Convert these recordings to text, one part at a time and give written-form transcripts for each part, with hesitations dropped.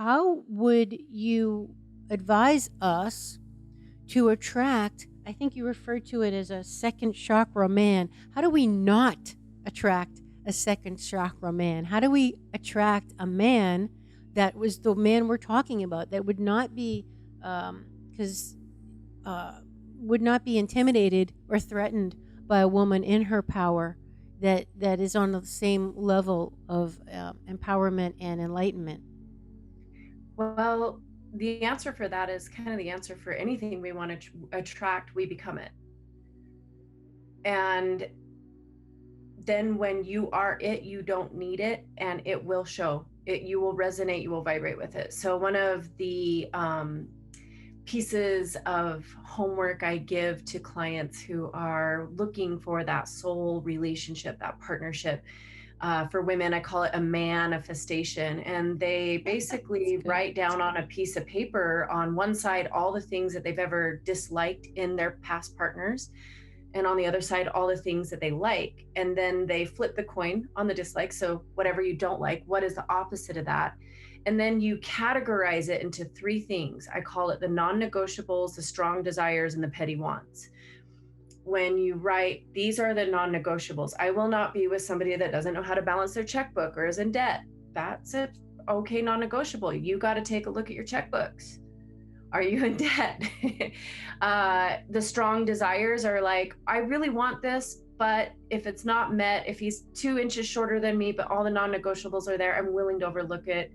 how would you advise us to attract, I think you referred to it as a second chakra man. How do we not attract a second chakra man? How do we attract a man that was the man we're talking about, that would not be, because would not be intimidated or threatened by a woman in her power, that is on the same level of empowerment and enlightenment? Well, the answer for that is kind of the answer for anything we want to attract, we become it. And then when you are it, you don't need it, and it will show. You will resonate, you will vibrate with it. So one of the pieces of homework I give to clients who are looking for that soul relationship, that partnership, for women, I call it a manifestation. And they basically write down on a piece of paper on one side all the things that they've ever disliked in their past partners, and on the other side all the things that they like. And then they flip the coin on the dislike. So whatever you don't like, what is the opposite of that? And then you categorize it into three things. I call it the non-negotiables, the strong desires, and the petty wants. When you write, these are the non-negotiables. I will not be with somebody that doesn't know how to balance their checkbook or is in debt. That's a okay non-negotiable. You got to take a look at your checkbooks. Are you in debt? The strong desires are like, I really want this, but if it's not met, if he's 2 inches shorter than me, but all the non-negotiables are there, I'm willing to overlook it.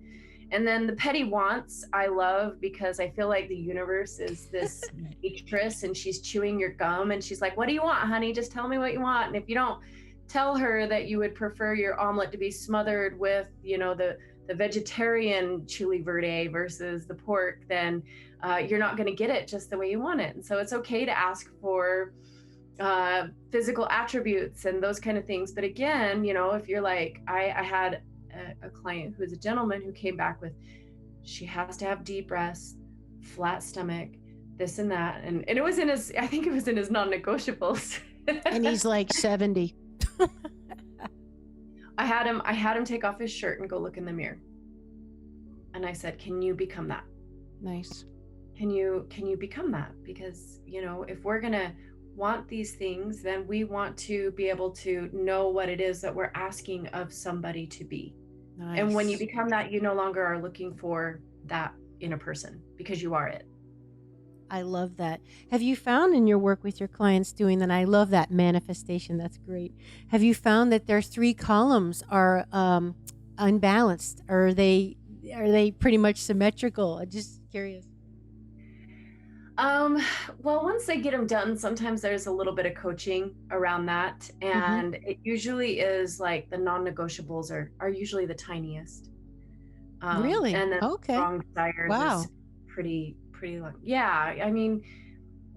And then the petty wants, I love, because I feel like the universe is this waitress and she's chewing your gum and she's like, what do you want, honey? Just tell me what you want. And if you don't tell her that you would prefer your omelet to be smothered with, the vegetarian chili verde versus the pork, then you're not going to get it just the way you want it. And so it's okay to ask for physical attributes and those kind of things. But again, if you're like, I had a client who is a gentleman who came back with, she has to have deep breaths, flat stomach, this and that. And it was in his, I think it was in his non-negotiables. And he's like 70. I had him take off his shirt and go look in the mirror. And I said, can you become that? Nice. Can you become that? Because, if we're going to want these things, then we want to be able to know what it is that we're asking of somebody to be. Nice. And when you become that, you no longer are looking for that in a person, because you are it. I love that. Have you found in your work with your clients doing that? I love that manifestation. That's great. Have you found that their 3 columns are unbalanced? Or are they pretty much symmetrical? I'm just curious. Well, once they get them done, sometimes there's a little bit of coaching around that. And it usually is like the non-negotiables are usually the tiniest. Really? And then Okay. strong desires is pretty long. Yeah. I mean,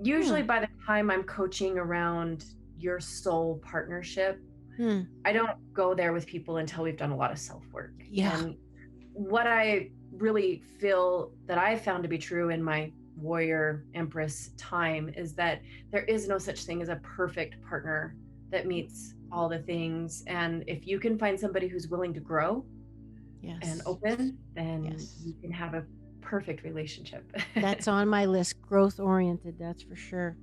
usually by the time I'm coaching around your soul partnership, I don't go there with people until we've done a lot of self-work. Yeah. And what I really feel that I found to be true in my Warrior-Empress time is that there is no such thing as a perfect partner that meets all the things. And if you can find somebody who's willing to grow and open, then you can have a perfect relationship. That's on my list. Growth oriented, that's for sure.